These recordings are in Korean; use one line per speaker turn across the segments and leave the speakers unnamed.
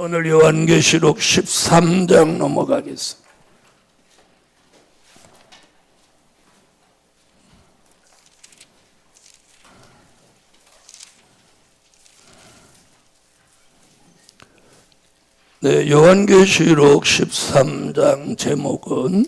오늘 요한계시록 13장 넘어가겠습니다. 네, 요한계시록 13장 제목은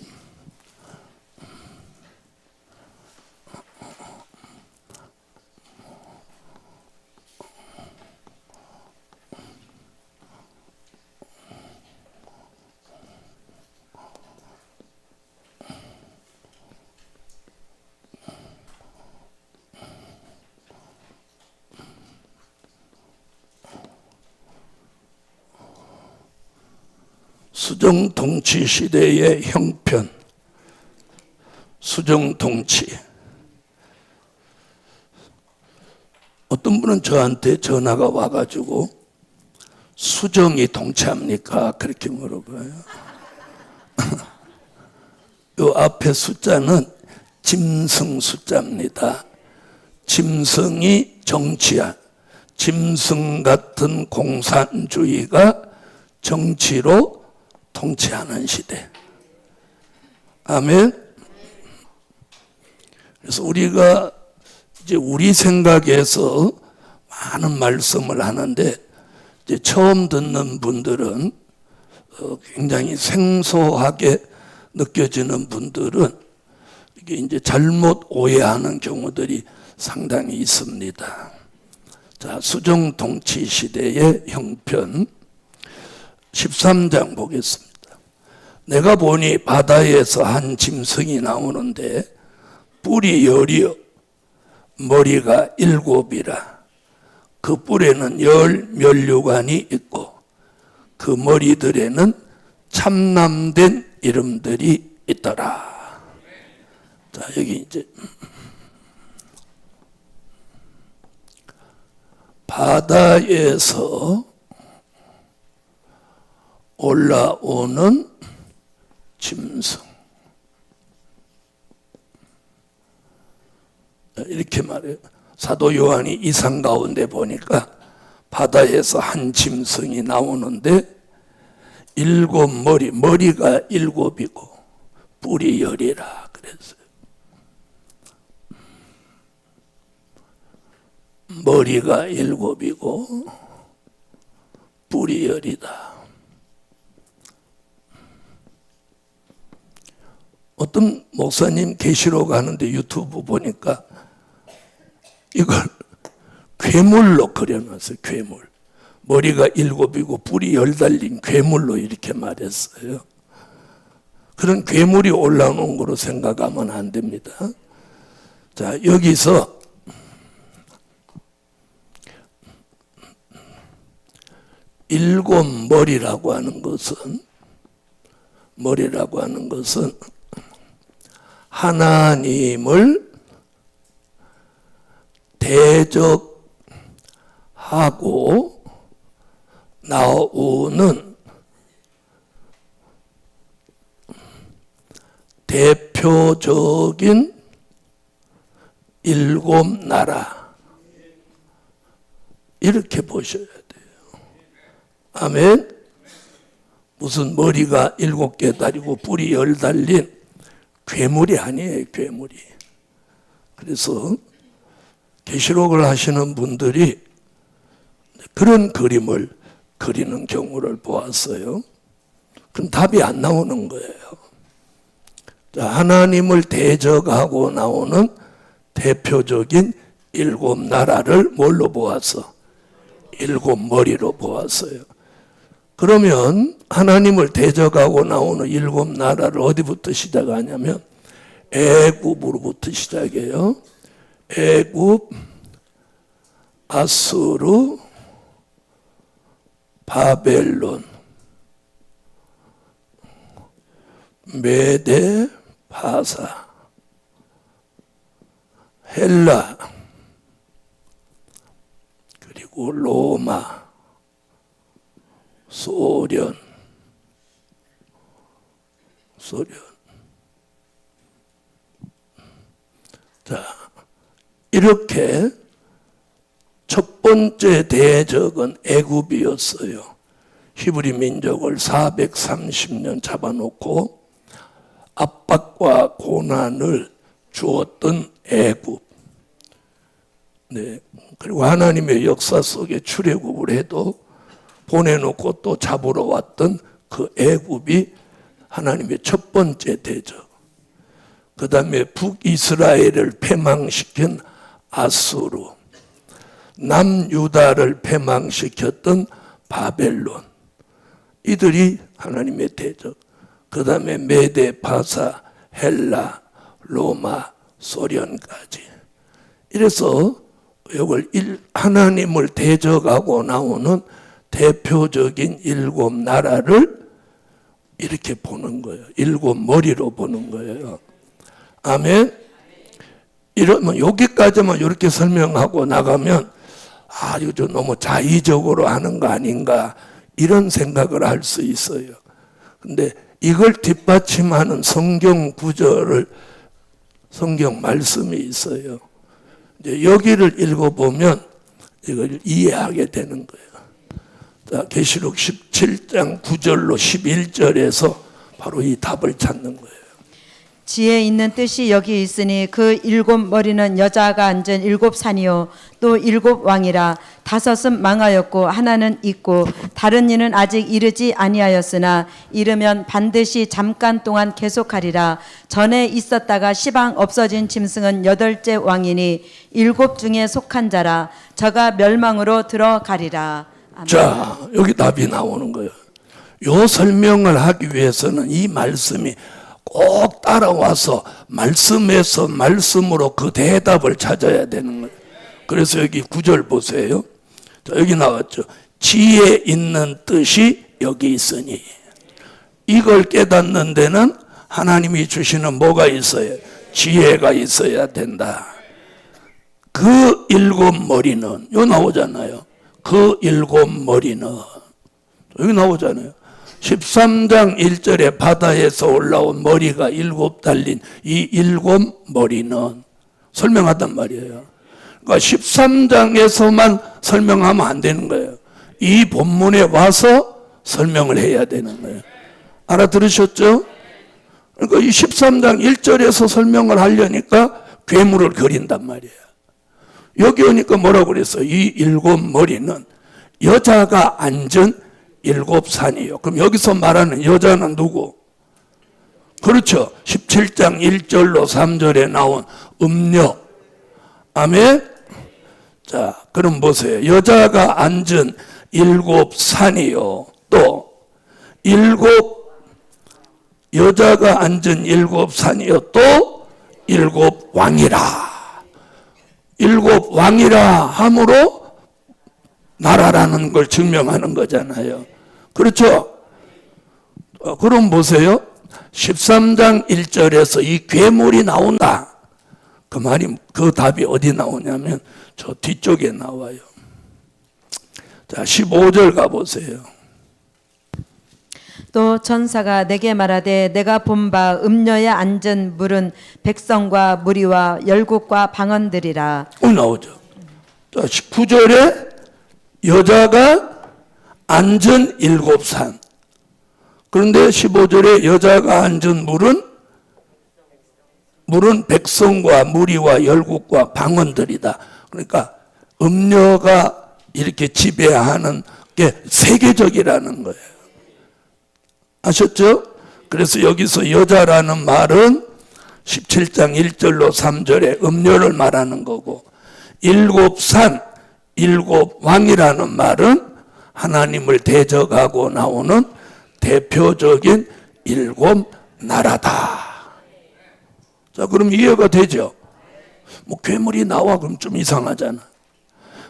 수정통치 시대의 형편. 수정통치. 어떤 분은 저한테 전화가 와가지고 수정이 통치합니까? 그렇게 물어봐요. 요 앞에 숫자는 짐승 숫자입니다. 짐승이 정치야. 짐승 같은 공산주의가 정치로 통치하는 시대. 아멘. 그래서 우리가 이제 우리 생각에서 많은 말씀을 하는데 이제 처음 듣는 분들은 굉장히 생소하게 느껴지는 분들은 이게 이제 잘못 오해하는 경우들이 상당히 있습니다. 자, 수정 통치 시대의 형편 13장 보겠습니다. 내가 보니 바다에서 한 짐승이 나오는데 뿔이 10이요 머리가 7이라. 그 뿔에는 10 면류관이 있고 그 머리들에는 참남된 이름들이 있더라. 자, 여기 이제 바다에서 올라오는 짐승. 이렇게 말해요. 사도 요한이 이상 가운데 보니까 바다에서 한 짐승이 나오는데 7 머리가 7이고 뿔이 10이라 그랬어요. 머리가 7이고 뿔이 10이다. 어떤 목사님 계시록 하는데 유튜브 보니까 이걸 괴물로 그려놨어요. 괴물. 머리가 7이고 뿔이 10 달린 괴물로 이렇게 말했어요. 그런 괴물이 올라오는 거로 생각하면 안 됩니다. 자, 여기서 일곱 머리라고 하는 것은 하나님을 대적하고 나오는 대표적인 7 나라. 이렇게 보셔야 돼요. 아멘. 무슨 머리가 7개 달리고 뿔이 10 달린 괴물이 아니에요. 괴물이. 그래서 계시록을 하시는 분들이 그런 그림을 그리는 경우를 보았어요. 그럼 답이 안 나오는 거예요. 자, 하나님을 대적하고 나오는 대표적인 7 나라를 뭘로 보았어? 7 머리로 보았어요. 그러면 하나님을 대적하고 나오는 7 나라를 어디부터 시작하냐면 애굽으로부터 시작해요. 애굽, 아수르, 바벨론, 메데, 바사, 헬라, 그리고 로마, 소련. 자, 이렇게 첫 번째 대적은 애굽이었어요. 히브리 민족을 430년 잡아놓고 압박과 고난을 주었던 애굽. 네. 그리고 하나님의 역사 속에 출애굽을 해도 보내놓고 또 잡으러 왔던 그 애굽이 하나님의 첫 번째 대적. 그 다음에 북이스라엘을 패망시킨 아수르, 남유다를 패망시켰던 바벨론, 이들이 하나님의 대적. 그 다음에 메데, 바사, 헬라, 로마, 소련까지. 이래서 이걸 하나님을 대적하고 나오는 대표적인 7나라를 이렇게 보는 거예요. 7머리로 보는 거예요. 아멘. 이러면 여기까지만 이렇게 설명하고 나가면 이거 좀 너무 자의적으로 하는 거 아닌가 이런 생각을 할 수 있어요. 근데 이걸 뒷받침하는 성경 구절을 성경 말씀이 있어요. 이제 여기를 읽어보면 이걸 이해하게 되는 거예요. 자, 계시록 17장 9절로 11절에서 바로 이 답을 찾는 거예요.
지혜 있는 뜻이 여기 있으니 그 7머리는 여자가 앉은 7산이요 또 7왕이라. 5은 망하였고 하나는 있고 다른 이는 아직 이르지 아니하였으나 이르면 반드시 잠깐 동안 계속하리라. 전에 있었다가 시방 없어진 짐승은 8째 왕이니 7 중에 속한 자라. 저가 멸망으로 들어가리라. 아멘.
자, 여기 답이 나오는 거예요. 요 설명을 하기 위해서는 이 말씀이 꼭 따라와서 말씀에서 말씀으로 그 대답을 찾아야 되는 거예요. 그래서 여기 9절 보세요. 자, 여기 나왔죠. 지혜 있는 뜻이 여기 있으니. 이걸 깨닫는 데는 하나님이 주시는 뭐가 있어요? 지혜가 있어야 된다. 그 7머리는 요 나오잖아요. 그 7머리는 여기 나오잖아요. 13장 1절에 바다에서 올라온 머리가 7 달린 이 7머리는 설명하단 말이에요. 그러니까 13장에서만 설명하면 안 되는 거예요. 이 본문에 와서 설명을 해야 되는 거예요. 알아들으셨죠? 그러니까 이 13장 1절에서 설명을 하려니까 괴물을 그린단 말이에요. 여기 오니까 뭐라고 그랬어요? 이 7머리는 여자가 앉은 7산이에요. 그럼 여기서 말하는 여자는 누구? 그렇죠. 17장 1절로 3절에 나온 음녀. 아멘. 자, 그럼 보세요. 여자가 앉은 7산이요. 또 7 여자가 앉은 7산이요. 또 7왕이라. 7왕이라 함으로 나라라는 걸 증명하는 거잖아요. 그렇죠? 그럼 보세요. 13장 1절에서 이 괴물이 나온다. 그 말이, 그 답이 어디 나오냐면 저 뒤쪽에 나와요. 자, 15절 가보세요.
또 천사가 내게 말하되 내가 본 바 음녀에 앉은 물은 백성과 무리와 열국과 방언들이라.
나오죠. 자, 19절에 여자가 앉은 7산. 그런데 15절에 여자가 앉은 물은 백성과 무리와 열국과 방언들이다. 그러니까 음녀가 이렇게 지배하는 게 세계적이라는 거예요. 아셨죠? 그래서 여기서 여자라는 말은 17장 1절로 3절에 음녀를 말하는 거고 7산, 7왕이라는 말은 하나님을 대적하고 나오는 대표적인 7나라다. 자, 그럼 이해가 되죠? 뭐 괴물이 나와 그럼 좀 이상하잖아.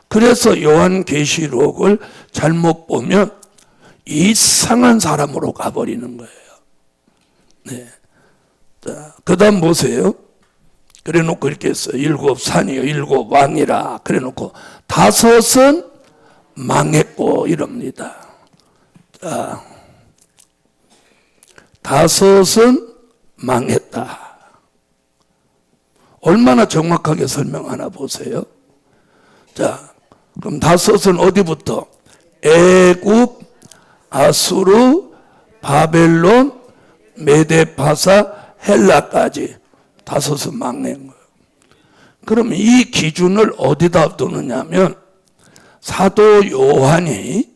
그래서 요한계시록을 잘못 보면 이상한 사람으로 가버리는 거예요. 네. 자, 그 다음 보세요. 그래 놓고 이렇게 했어요. 7산이요 7왕이라 그래 놓고 5은 망했고 이럽니다. 자, 5은 망했다. 얼마나 정확하게 설명하나 보세요. 자, 그럼 5은 어디부터? 애굽, 아수르, 바벨론, 메데파사, 헬라까지 다섯은 망한 거예요. 그럼 이 기준을 어디다 두느냐면 사도 요한이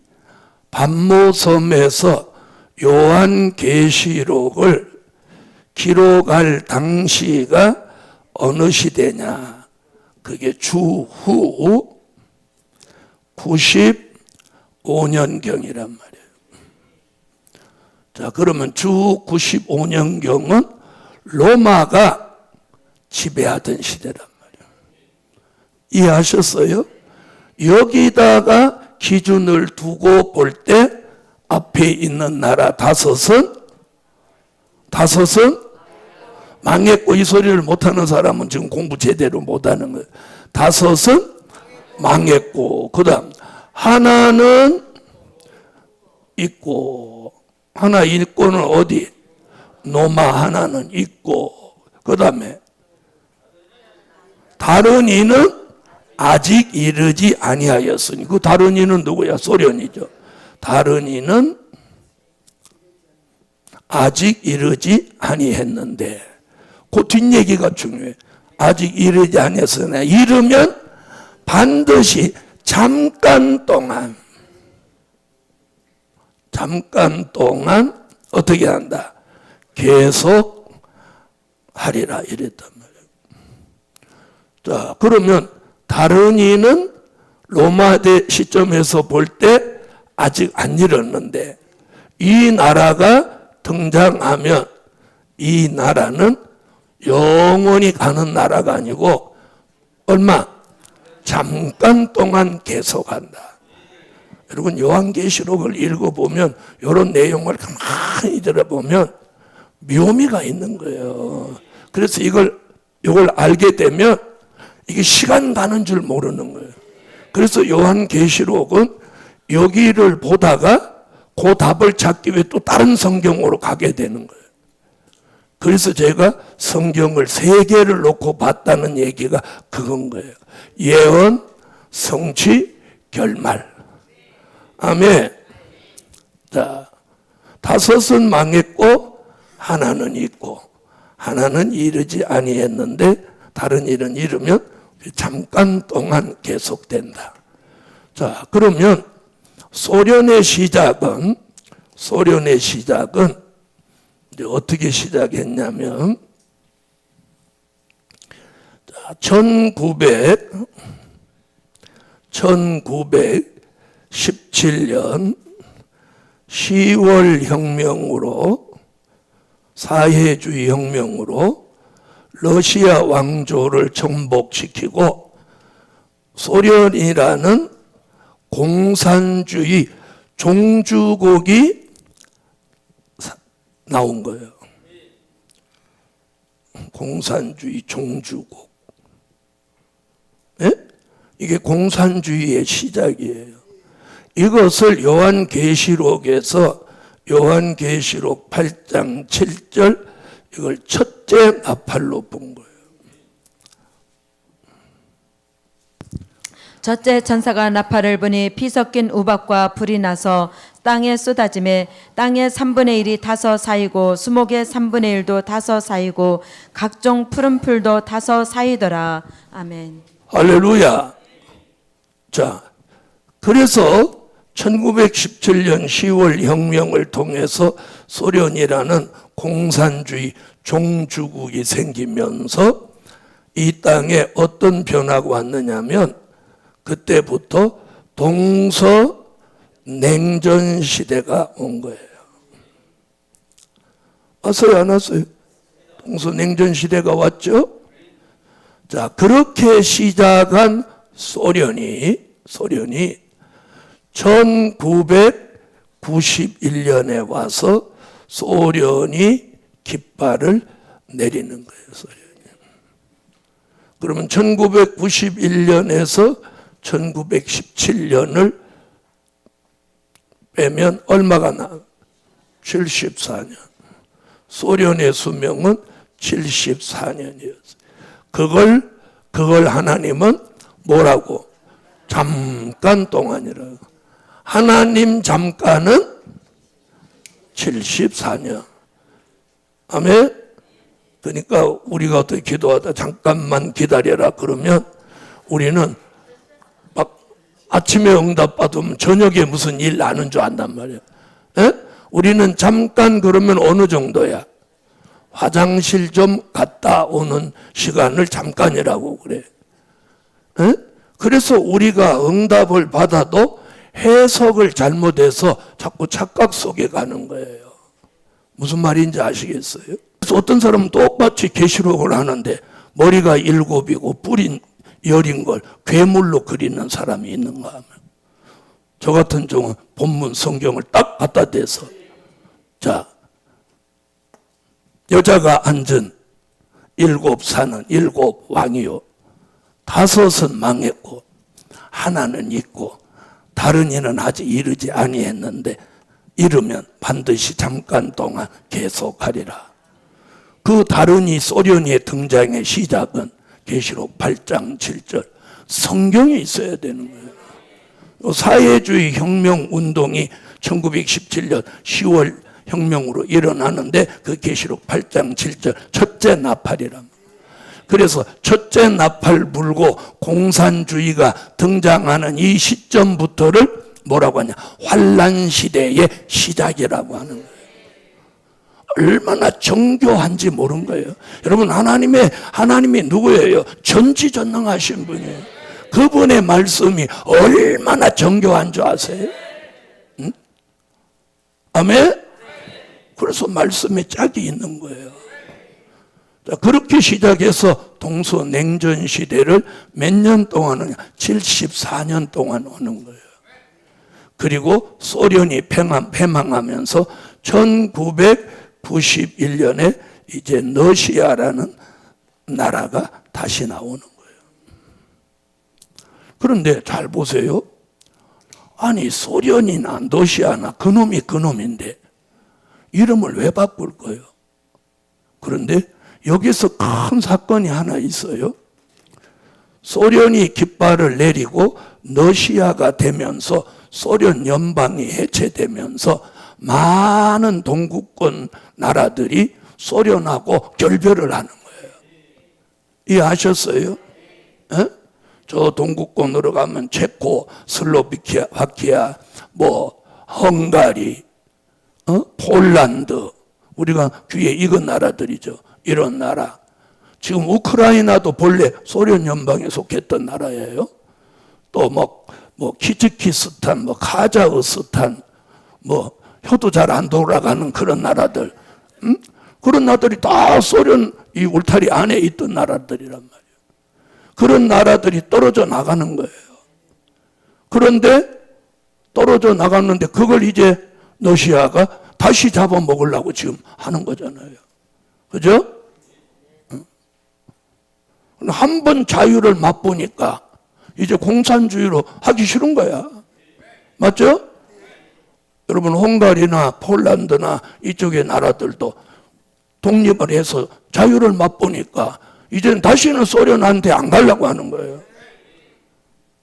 pat모섬에서 요한계시록을 기록할 당시가 어느 시대냐? 그게 주후 95년경이란 말이에요. 자, 그러면 주후 95년경은 로마가 지배하던 시대란 말이에요. 이해하셨어요? 여기다가 기준을 두고 볼 때 앞에 있는 나라 다섯은 망했고, 이 소리를 못하는 사람은 지금 공부 제대로 못하는 거예요. 다섯은 망했고, 그 다음 하나는 있고, 하나 있고는 어디? 노마 하나는 있고, 그 다음에 다른 이는 아직 이르지 아니하였으니, 그 다른 이는 누구야? 소련이죠. 다른 이는 아직 이르지 아니했는데, 그 뒷얘기가 중요해. 아직 이르지 아니했으나 이르면 반드시 잠깐 동안 어떻게 한다? 계속 하리라 이랬단 말이에요. 자, 그러면 다른 이는 로마대 시점에서 볼 때 아직 안 이뤘는데, 이 나라가 등장하면 이 나라는 영원히 가는 나라가 아니고 얼마? 잠깐 동안 계속한다. 여러분, 요한계시록을 읽어보면 이런 내용을 가만히 들어보면 묘미가 있는 거예요. 그래서 이걸 알게 되면 이게 시간 가는 줄 모르는 거예요. 그래서 요한계시록은 여기를 보다가 그 답을 찾기 위해 또 다른 성경으로 가게 되는 거예요. 그래서 제가 성경을 3개를 놓고 봤다는 얘기가 그건 거예요. 예언, 성취, 결말. 아멘. 자, 다섯은 망했고 하나는 있고, 하나는 이르지 아니했는데 다른 일은 이르면 잠깐 동안 계속된다. 자, 그러면 소련의 시작은 이제 어떻게 시작했냐면, 1917년 10월 혁명으로, 사회주의 혁명으로 러시아 왕조를 정복시키고 소련이라는 공산주의 종주국이 나온 거예요. 공산주의 종주국. 예? 이게 공산주의의 시작이에요. 이것을 요한계시록에서 요한계시록 8장 7절 이걸 첫째 나팔로 본 거예요.
첫째 천사가 나팔을 부니 피 섞인 우박과 불이 나서 땅에 쏟아지매 땅의 3분의 1이 타서 사이고 수목의 3분의 1도 타서 사이고 각종 푸른 풀도 타서 사이더라. 아멘.
할렐루야. 자, 그래서 1917년 10월 혁명을 통해서 소련이라는 공산주의 종주국이 생기면서 이 땅에 어떤 변화가 왔느냐면, 그때부터 동서냉전 시대가 온 거예요. 왔어요, 안 왔어요? 동서냉전 시대가 왔죠? 자, 그렇게 시작한 소련이 1991년에 와서 소련이 깃발을 내리는 거예요, 소련이. 그러면 1991년에서 1917년을 빼면 얼마가 나? 74년. 소련의 수명은 74년이었어요. 그걸 하나님은 뭐라고? 잠깐 동안이라고. 하나님 잠깐은 74년. 아멘? 그러니까 우리가 어떻게 기도하다 잠깐만 기다려라 그러면 우리는 막 아침에 응답 받으면 저녁에 무슨 일 나는 줄 안단 말이야. 에? 우리는 잠깐 그러면 어느 정도야? 화장실 좀 갔다 오는 시간을 잠깐이라고 그래. 에? 그래서 우리가 응답을 받아도 해석을 잘못해서 자꾸 착각 속에 가는 거예요. 무슨 말인지 아시겠어요? 그래서 어떤 사람은 똑같이 계시록을 하는데 머리가 7이고 뿔이 10인 걸 괴물로 그리는 사람이 있는가 하면 저 같은 경우는 본문 성경을 딱 갖다 대서 자 여자가 앉은 7 산은 7 왕이요 5은 망했고 하나는 있고 다른 이는 아직 이르지 아니했는데 이르면 반드시 잠깐 동안 계속하리라. 그 다른 이 소련의 등장의 시작은 계시록 8장 7절 성경에 있어야 되는 거예요. 사회주의 혁명 운동이 1917년 10월 혁명으로 일어나는데 그 계시록 8장 7절 첫째 나팔이랍니다. 그래서 첫째 나팔 불고 공산주의가 등장하는 이 시점부터를 뭐라고 하냐? 환란 시대의 시작이라고 하는 거예요. 얼마나 정교한지 모르는 거예요. 여러분 하나님이 누구예요? 전지전능하신 분이에요. 그분의 말씀이 얼마나 정교한 줄 아세요? 응? 아멘? 그래서 말씀에 짝이 있는 거예요. 자, 그렇게 시작해서 동서냉전 시대를 몇 년 동안 하냐? 74년 동안 오는 거예요. 그리고 소련이 패망하면서 1991년에 이제 러시아라는 나라가 다시 나오는 거예요. 그런데 잘 보세요. 아니 소련이나 러시아나 그놈이 그놈인데 이름을 왜 바꿀 거예요? 그런데 여기서 큰 사건이 하나 있어요. 소련이 깃발을 내리고 러시아가 되면서 소련 연방이 해체되면서 많은 동구권 나라들이 소련하고 결별을 하는 거예요. 이해하셨어요? 에? 저 동구권으로 가면 체코, 슬로바키아, 헝가리, 폴란드, 우리가 귀에 익은 나라들이죠. 이런 나라. 지금 우크라이나도 본래 소련 연방에 속했던 나라예요. 또 키즈키스탄, 카자흐스탄, 혀도 잘 안 돌아가는 그런 나라들, 그런 나라들이 다 소련 이 울타리 안에 있던 나라들이란 말이에요. 그런 나라들이 떨어져 나가는 거예요. 그런데 떨어져 나갔는데 그걸 이제 러시아가 다시 잡아먹으려고 지금 하는 거잖아요. 그죠? 한 번 자유를 맛보니까 이제 공산주의로 하기 싫은 거야. 맞죠? 여러분 헝가리나 폴란드나 이쪽의 나라들도 독립을 해서 자유를 맛보니까 이제는 다시는 소련한테 안 가려고 하는 거예요.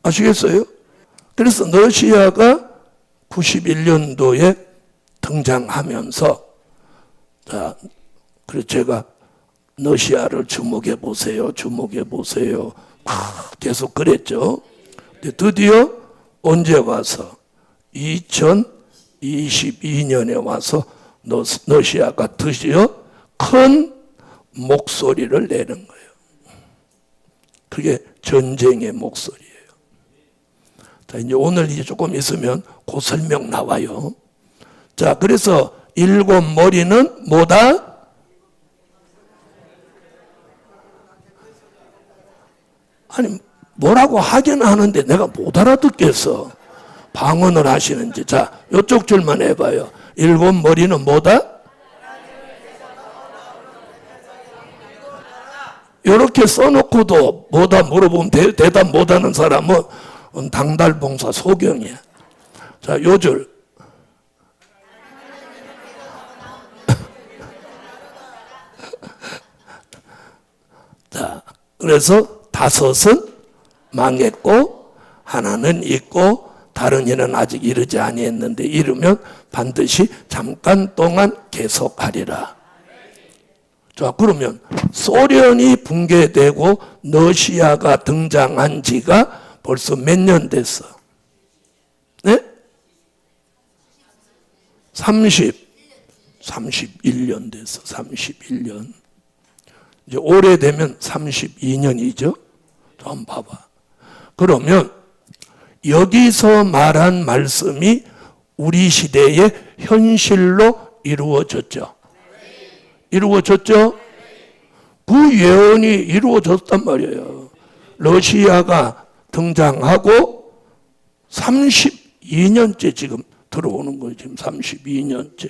아시겠어요? 그래서 러시아가 91년도에 등장하면서 자, 그래서 제가 러시아를 주목해 보세요. 계속 그랬죠. 근데 드디어 언제 와서 2022년에 와서 러시아가 드디어 큰 목소리를 내는 거예요. 그게 전쟁의 목소리예요. 자, 이제 오늘 이제 조금 있으면 그 설명 나와요. 자, 그래서 7 머리는 뭐다? 아니, 뭐라고 하긴 하는데 내가 못 알아듣겠어. 방언을 하시는지. 자, 이쪽 줄만 해봐요. 7 머리는 뭐다? 이렇게 써놓고도 뭐다 물어보면 대답 못하는 사람은 당달봉사 소경이야. 자, 요 줄. 자, 그래서 5은 망했고 하나는 있고 다른 이는 아직 이르지 아니했는데 이르면 반드시 잠깐 동안 계속하리라. 자, 그러면 소련이 붕괴되고 러시아가 등장한 지가 벌써 몇 년 됐어? 네? 31년 됐어. 31년. 이제 올해 되면 32년이죠. 한번 봐봐. 그러면 여기서 말한 말씀이 우리 시대의 현실로 이루어졌죠. 이루어졌죠? 그 예언이 이루어졌단 말이에요. 러시아가 등장하고 32년째 지금 들어오는 거예요. 지금 32년째.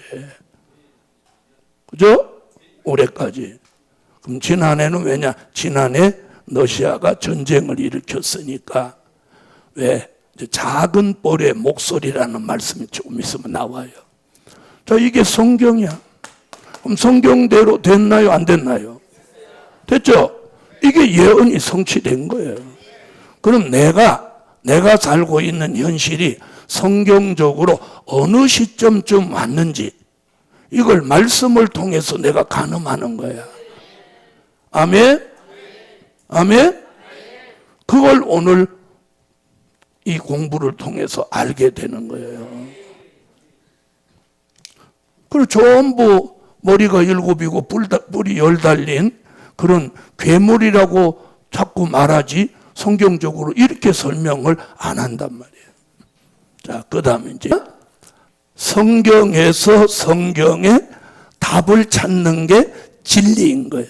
그죠? 올해까지. 그럼 지난해는 왜냐? 지난해 러시아가 전쟁을 일으켰으니까 왜? 작은 뻘의 목소리라는 말씀이 조금 있으면 나와요. 자, 이게 성경이야. 그럼 성경대로 됐나요? 안 됐나요? 됐죠? 이게 예언이 성취된 거예요. 그럼 내가 살고 있는 현실이 성경적으로 어느 시점쯤 왔는지 이걸 말씀을 통해서 내가 가늠하는 거야. 아멘? 아멘? 그걸 오늘 이 공부를 통해서 알게 되는 거예요. 그리고 전부 머리가 7이고 뿔이 10 달린 그런 괴물이라고 자꾸 말하지 성경적으로 이렇게 설명을 안 한단 말이에요. 자, 그 다음에 이제 성경에서 성경의 답을 찾는 게 진리인 거예요.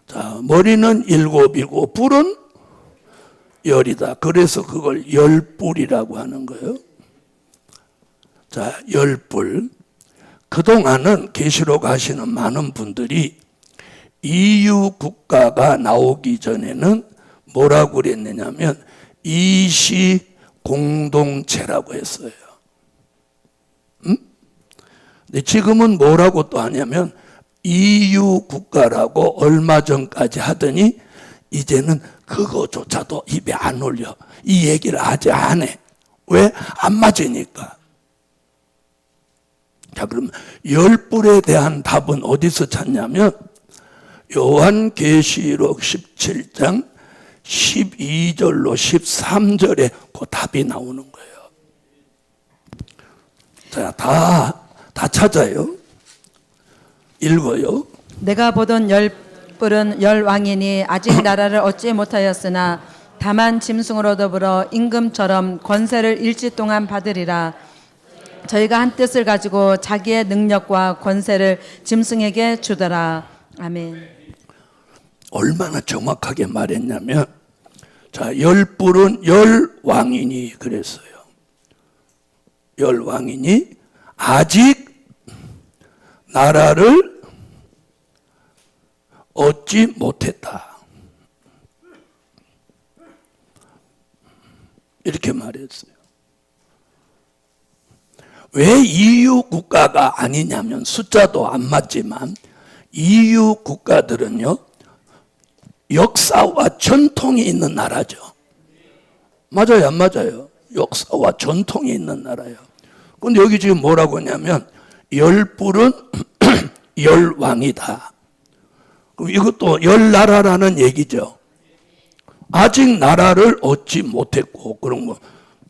자, 머리는 7이고 뿔은 10이다. 그래서 그걸 10뿔이라고 하는 거예요. 자, 10뿔. 그동안은 계시록 하시는 많은 분들이 EU 국가가 나오기 전에는 뭐라고 그랬느냐면 이시 공동체라고 했어요. 근데 지금은 뭐라고 또 하냐면 EU 국가라고 얼마 전까지 하더니 이제는 그거조차도 입에 안 올려. 이 얘기를 아직 안 해. 왜? 안 맞으니까. 자, 그럼 10뿔에 대한 답은 어디서 찾냐면 요한계시록 17장 12절로 13절에 그 답이 나오는 거예요. 자, 다 찾아요. 읽어요.
내가 보던 10뿔은 10왕이니 아직 나라를 얻지 못하였으나 다만 짐승으로 더불어 임금처럼 권세를 일지 동안 받으리라. 저희가 한 뜻을 가지고 자기의 능력과 권세를 짐승에게 주더라. 아멘.
얼마나 정확하게 말했냐면 자, 10뿔은 10왕이니 그랬어요. 10왕이니 아직 나라를 얻지 못했다. 이렇게 말했어요. 왜 EU 국가가 아니냐면 숫자도 안 맞지만 EU 국가들은요 역사와 전통이 있는 나라죠. 맞아요, 안 맞아요? 역사와 전통이 있는 나라예요. 근데 여기 지금 뭐라고 하냐면 10뿔은 10왕이다. 그럼 이것도 10나라라는 얘기죠. 아직 나라를 얻지 못했고 그런 거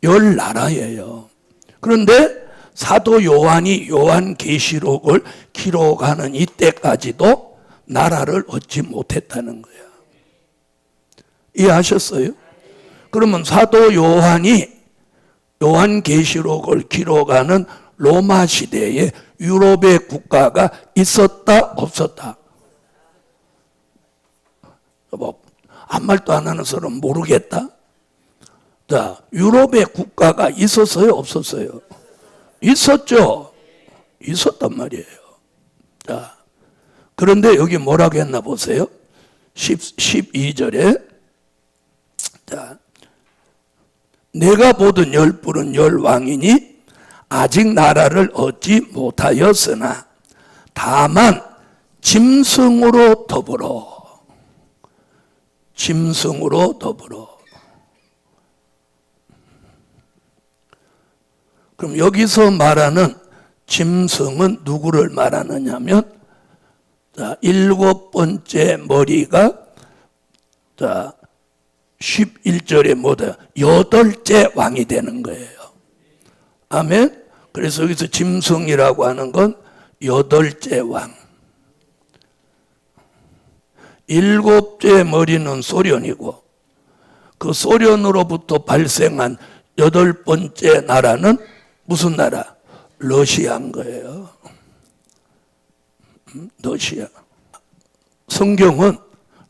10나라예요. 그런데 사도 요한이 요한계시록을 기록하는 이때까지도 나라를 얻지 못했다는 거예요. 이해하셨어요? 그러면 사도 요한이 요한계시록을 기록하는 로마 시대에 유럽의 국가가 있었다 없었다? 뭐 아무 말도 안 하는 사람 모르겠다? 자, 유럽의 국가가 있었어요 없었어요? 있었죠. 있었단 말이에요. 자, 그런데 여기 뭐라고 했나 보세요. 12절에 자, 내가 보던 10뿔은 10왕이니 아직 나라를 얻지 못하였으나 다만 짐승으로 더불어 그럼 여기서 말하는 짐승은 누구를 말하느냐면, 자, 7번째 머리가, 자, 11절에 뭐다? 8째 왕이 되는 거예요. 아멘? 그래서 여기서 짐승이라고 하는 건 8째 왕. 7째 머리는 소련이고, 그 소련으로부터 발생한 8번째 나라는 무슨 나라? 러시아인 거예요. 러시아. 성경은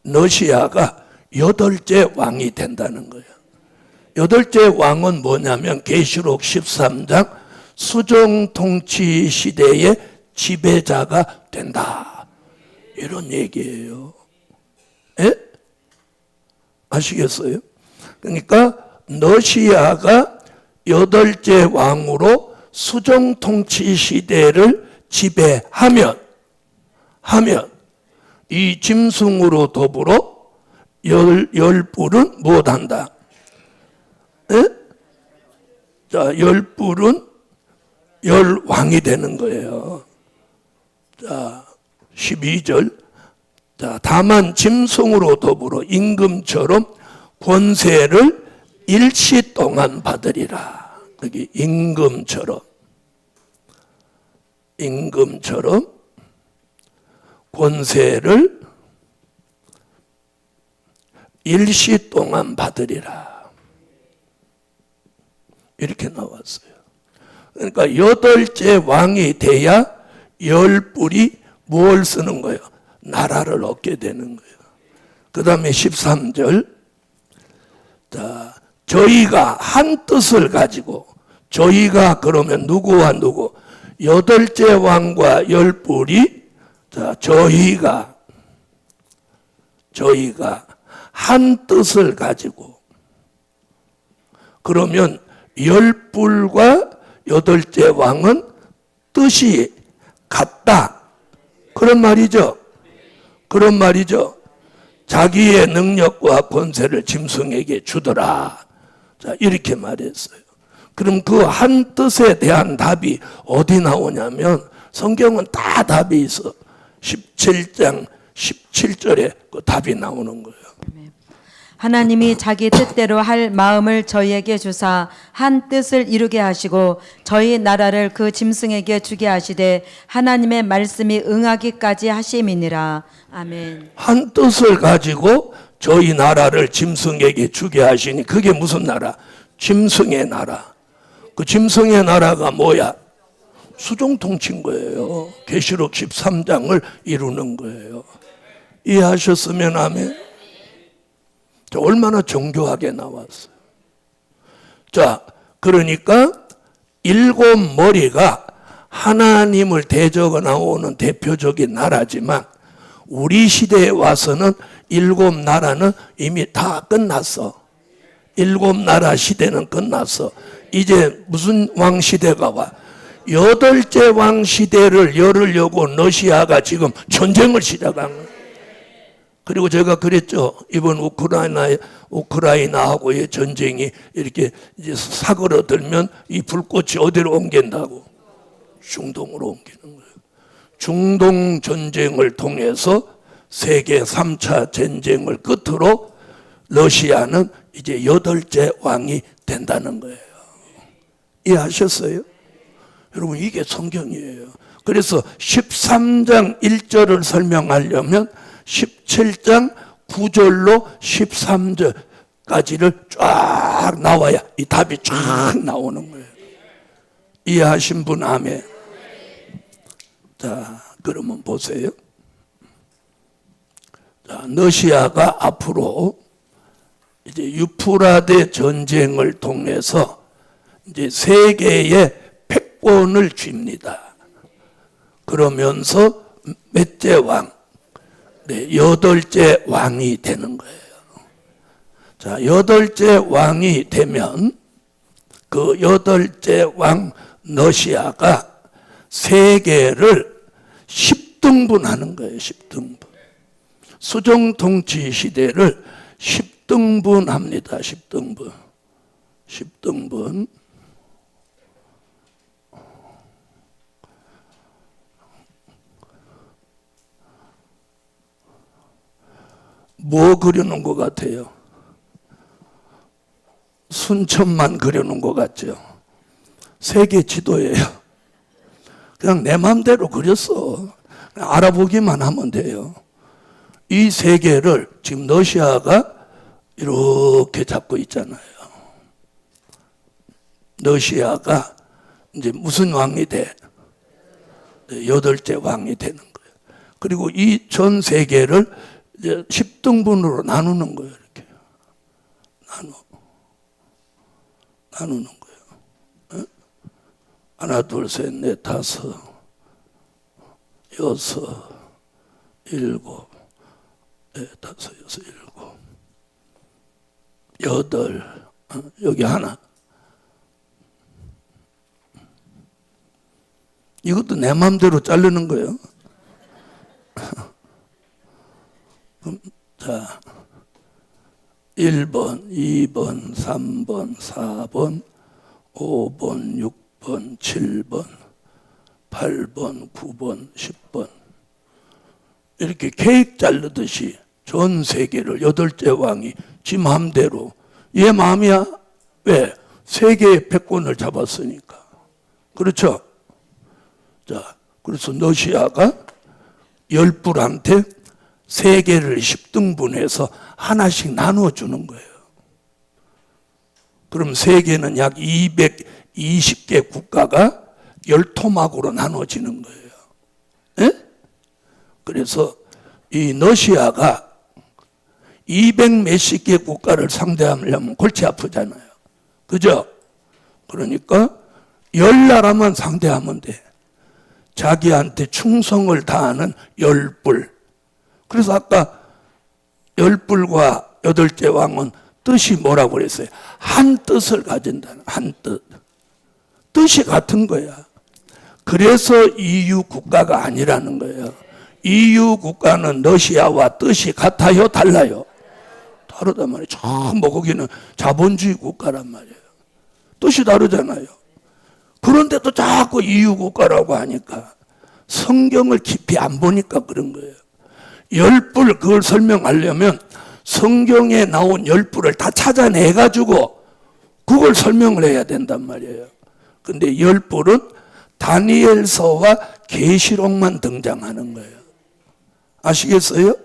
러시아가 8째 왕이 된다는 거예요. 8째 왕은 뭐냐면 계시록 13장 수정 통치 시대의 지배자가 된다. 이런 얘기예요. 예? 아시겠어요? 그러니까 러시아가 8째 왕으로 수정 통치 시대를 지배하면 이 짐승으로 더불어 열뿔은 못한다. 예? 자, 열뿔은 열왕이 되는 거예요. 자, 12절. 자, 다만 짐승으로 더불어 임금처럼 권세를 일시 동안 받으리라. 여기 임금처럼 권세를 일시 동안 받으리라. 이렇게 나왔어요. 그러니까 8째 왕이 돼야 열뿔이 뭘 쓰는 거예요? 나라를 얻게 되는 거예요. 그 다음에 13절. 자, 저희가 한 뜻을 가지고, 저희가 그러면 누구와 누구? 8째 왕과 열뿔이, 자, 저희가 한 뜻을 가지고, 그러면 열뿔과 8째 왕은 뜻이 같다. 그런 말이죠. 그런 말이죠. 자기의 능력과 권세를 짐승에게 주더라. 자, 이렇게 말했어요. 그럼 그 한 뜻에 대한 답이 어디 나오냐면 성경은 다 답이 있어. 17장 17절에 그 답이 나오는 거예요.
하나님이 자기 뜻대로 할 마음을 저희에게 주사 한 뜻을 이루게 하시고 저희 나라를 그 짐승에게 주게 하시되 하나님의 말씀이 응하기까지 하심이니라. 아멘.
한 뜻을 가지고 저희 나라를 짐승에게 주게 하시니 그게 무슨 나라? 짐승의 나라. 그 짐승의 나라가 뭐야? 수종통치인 거예요. 계시록 13장을 이루는 거예요. 이해하셨으면 아멘. 얼마나 정교하게 나왔어요. 자, 그러니까 7머리가 하나님을 대적해 나오는 대표적인 나라지만 우리 시대에 와서는 7나라는 이미 다 끝났어. 7나라 시대는 끝났어. 이제 무슨 왕 시대가 와? 8째 왕 시대를 열으려고 러시아가 지금 전쟁을 시작한 거예요. 그리고 제가 그랬죠. 이번 우크라이나하고의 전쟁이 이렇게 이제 사그러들면 이 불꽃이 어디로 옮긴다고? 중동으로 옮기는 거예요. 중동 전쟁을 통해서 세계 3차 전쟁을 끝으로 러시아는 이제 8째 왕이 된다는 거예요. 이해하셨어요? 여러분, 이게 성경이에요. 그래서 13장 1절을 설명하려면 17장 9절로 13절까지를 쫙 나와야 이 답이 쫙 나오는 거예요. 이해하신 분 아멘. 자, 그러면 보세요. 자, 러시아가 앞으로 이제 유프라데 전쟁을 통해서 이제 세계에 패권을 줍니다. 그러면서 몇째 왕? 네, 8째 왕이 되는 거예요. 자, 8째 왕이 되면 그 8째 왕 러시아가 세계를 10등분하는 거예요. 10등분. 수정통치 시대를 10등분합니다. 10등분. 뭐 그려놓은 것 같아요? 순천만 그려놓은 것 같죠? 세계 지도예요. 그냥 내 마음대로 그렸어. 그냥 알아보기만 하면 돼요. 이 세계를 지금 러시아가 이렇게 잡고 있잖아요. 러시아가 이제 무슨 왕이 돼? 8째 왕이 되는 거예요. 그리고 이 전 세계를 이제 10등분으로 나누는 거예요. 이렇게 나누는 거예요. 하나, 둘, 셋, 넷, 다섯, 여섯, 일곱, 다섯, 여섯, 일곱, 여덟, 여기 하나. 이것도 내 마음대로 자르는 거예요. 자, 1번, 2번, 3번, 4번, 5번, 6번, 7번, 8번, 9번, 10번. 이렇게 케이크 자르듯이 전 세계를 8째 왕이 지 마음대로. 얘 마음이야? 왜? 세계의 패권을 잡았으니까. 그렇죠? 자, 그래서 러시아가 10불한테 세계를 10등분해서 하나씩 나눠주는 거예요. 그럼 세계는 약 220개 국가가 10토막으로 나눠지는 거예요. 예? 그래서 이 러시아가 200 몇십 개 국가를 상대하려면 골치 아프잖아요. 그죠? 그러니까 10나라만 상대하면 돼. 자기한테 충성을 다하는 10불. 그래서 아까 10불과 8째 왕은 뜻이 뭐라고 그랬어요? 한 뜻을 가진다는, 한 뜻. 뜻이 같은 거야. 그래서 EU 국가가 아니라는 거예요. EU 국가는 러시아와 뜻이 같아요? 달라요? 다르단 말이에요. 전부 거기는 자본주의 국가란 말이에요. 뜻이 다르잖아요. 그런데도 자꾸 EU 국가라고 하니까 성경을 깊이 안 보니까 그런 거예요. 10불 그걸 설명하려면 성경에 나온 10불을 다 찾아내가지고 그걸 설명을 해야 된단 말이에요. 근데 10불은 다니엘서와 계시록만 등장하는 거예요. 아시겠어요?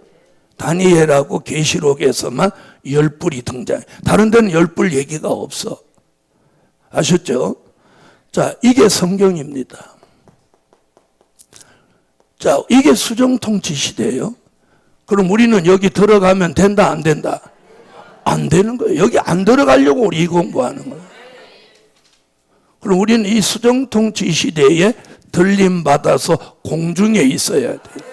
다니엘하고 계시록에서만 10불이 등장해요. 다른 데는 10불 얘기가 없어. 아셨죠? 자, 이게 성경입니다. 자, 이게 수정통치 시대예요. 그럼 우리는 여기 들어가면 된다, 안 된다? 안 되는 거예요. 여기 안 들어가려고 우리 이 공부하는 거예요. 그럼 우리는 이 수정통치 시대에 들림받아서 공중에 있어야 돼요.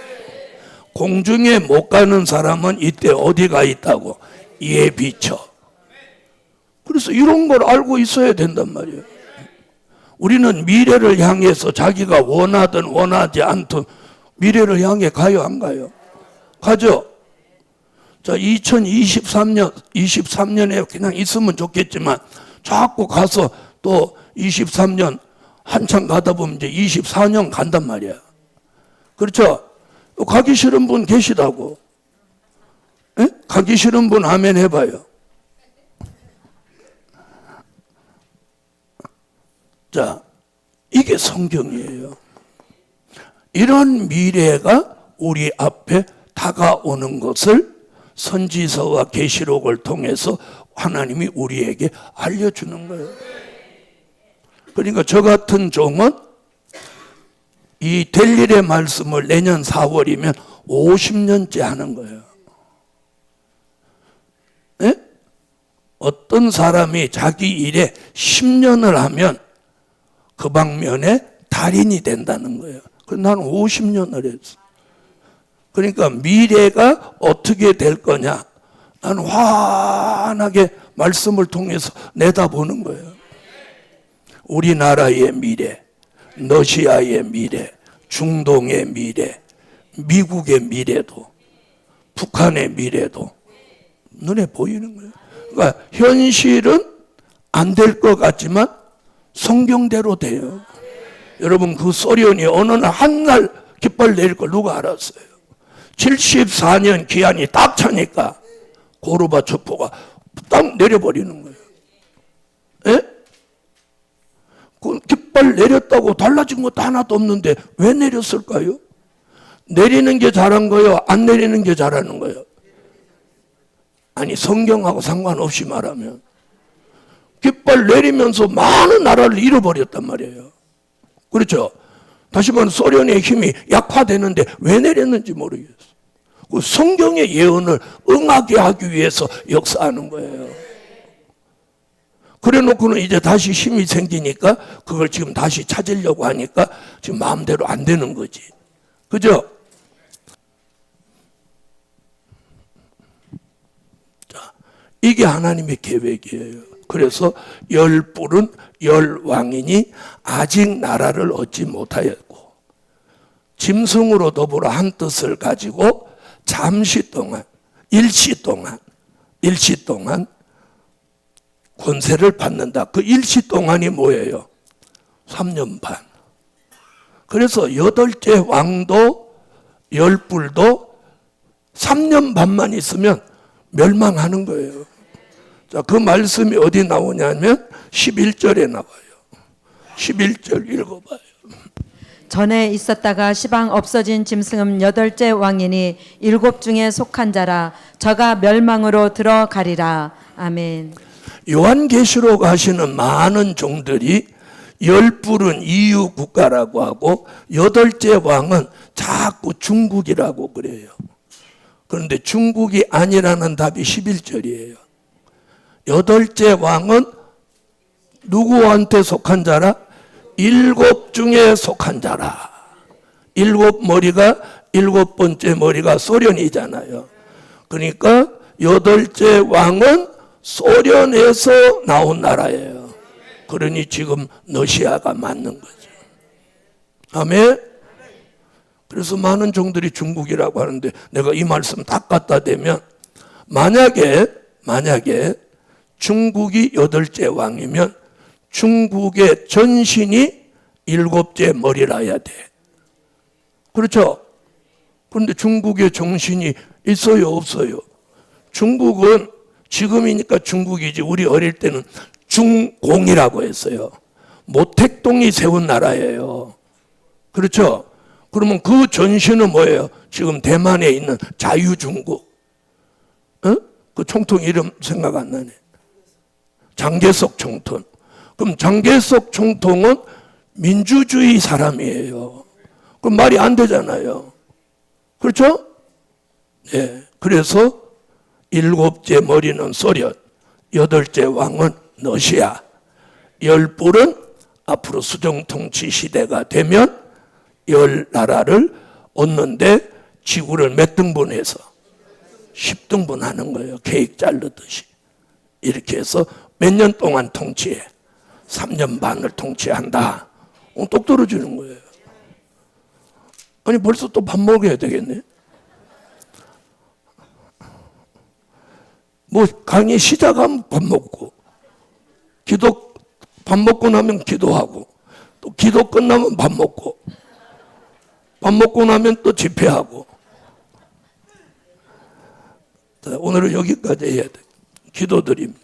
공중에 못 가는 사람은 이때 어디가 있다고? 예비처. 그래서 이런 걸 알고 있어야 된단 말이에요. 우리는 미래를 향해서 자기가 원하든 원하지 않든 미래를 향해 가요, 안 가요? 가죠? 자, 2023년에 그냥 있으면 좋겠지만 자꾸 가서 또 23년 한참 가다 보면 이제 24년 간단 말이야. 그렇죠? 가기 싫은 분 계시다고. 에? 가기 싫은 분 아멘 해봐요. 자, 이게 성경이에요. 이런 미래가 우리 앞에 다가오는 것을 선지서와 계시록을 통해서 하나님이 우리에게 알려주는 거예요. 그러니까 저 같은 종은 이 될 일의 말씀을 내년 4월이면 50년째 하는 거예요. 네? 어떤 사람이 자기 일에 10년을 하면 그 방면에 달인이 된다는 거예요. 그래서 나는 50년을 했어. 그러니까 미래가 어떻게 될 거냐, 나는 환하게 말씀을 통해서 내다보는 거예요. 우리나라의 미래, 러시아의 미래, 중동의 미래, 미국의 미래도, 북한의 미래도 눈에 보이는 거예요. 그러니까 현실은 안 될 것 같지만 성경대로 돼요. 여러분, 그 소련이 어느 날 한 날 깃발 내릴 걸 누가 알았어요? 74년 기한이 딱 차니까 고르바초프가 딱 내려버리는 거예요. 예? 그 깃발 내렸다고 달라진 것도 하나도 없는데 왜 내렸을까요? 내리는 게 잘한 거예요? 안 내리는 게 잘하는 거예요? 아니, 성경하고 상관없이 말하면 깃발 내리면서 많은 나라를 잃어버렸단 말이에요. 그렇죠? 다시 말하면 소련의 힘이 약화되는데 왜 내렸는지 모르겠어요. 그 성경의 예언을 응하게 하기 위해서 역사하는 거예요. 그래 놓고는 이제 다시 힘이 생기니까 그걸 지금 다시 찾으려고 하니까 지금 마음대로 안 되는 거지. 그죠? 자, 이게 하나님의 계획이에요. 그래서 열 뿔은 열 왕이니 아직 나라를 얻지 못하였고 짐승으로 더불어 한 뜻을 가지고 잠시 동안 일시 동안 권세를 받는다. 그 일시 동안이 뭐예요? 3년 반. 그래서 여덟째 왕도 열 뿔도 3년 반만 있으면 멸망하는 거예요. 자, 그 말씀이 어디 나오냐면 11절에 나와요. 11절 읽어봐요.
전에 있었다가 시방 없어진 짐승은 여덟째 왕이니 일곱 중에 속한 자라. 저가 멸망으로 들어가리라. 아멘.
요한계시록 하시는 많은 종들이 열 뿔은 이유 국가라고 하고 여덟째 왕은 자꾸 중국이라고 그래요. 그런데 중국이 아니라는 답이 11절이에요. 여덟째 왕은 누구한테 속한 자라? 일곱 중에 속한 자라. 일곱 머리가 일곱 번째 머리가 소련이잖아요. 그러니까 여덟째 왕은 소련에서 나온 나라예요. 그러니 지금 러시아가 맞는 거죠. 아멘. 그래서 많은 종들이 중국이라고 하는데 내가 이 말씀 딱 갖다 대면 만약에 중국이 여덟째 왕이면 중국의 전신이 일곱째 머리라야 돼. 그렇죠? 그런데 중국의 정신이 있어요, 없어요? 중국은 지금이니까 중국이지 우리 어릴 때는 중공이라고 했어요. 모택동이 세운 나라예요. 그렇죠? 그러면 그 전신은 뭐예요? 지금 대만에 있는 자유중국. 그 총통 이름 생각 안 나네. 장개석 총통. 그럼 장개석 총통은 민주주의 사람이에요. 그럼 말이 안 되잖아요. 그렇죠? 예. 그래서 일곱째 머리는 소련, 여덟째 왕은 러시아, 열 뿔은 앞으로 수정통치 시대가 되면 열 나라를 얻는데 지구를 몇 등분해서 10등분 하는 거예요. 케이크 자르듯이. 이렇게 해서 몇 년 동안 통치해? 3년 반을 통치한다. 똑 떨어지는 거예요. 아니 벌써 또 밥 먹어야 되겠네. 뭐 강의 시작하면 밥 먹고 밥 먹고 나면 기도하고 또 기도 끝나면 밥 먹고 나면 또 집회하고. 자, 오늘은 여기까지 해야 돼. 기도드립니다.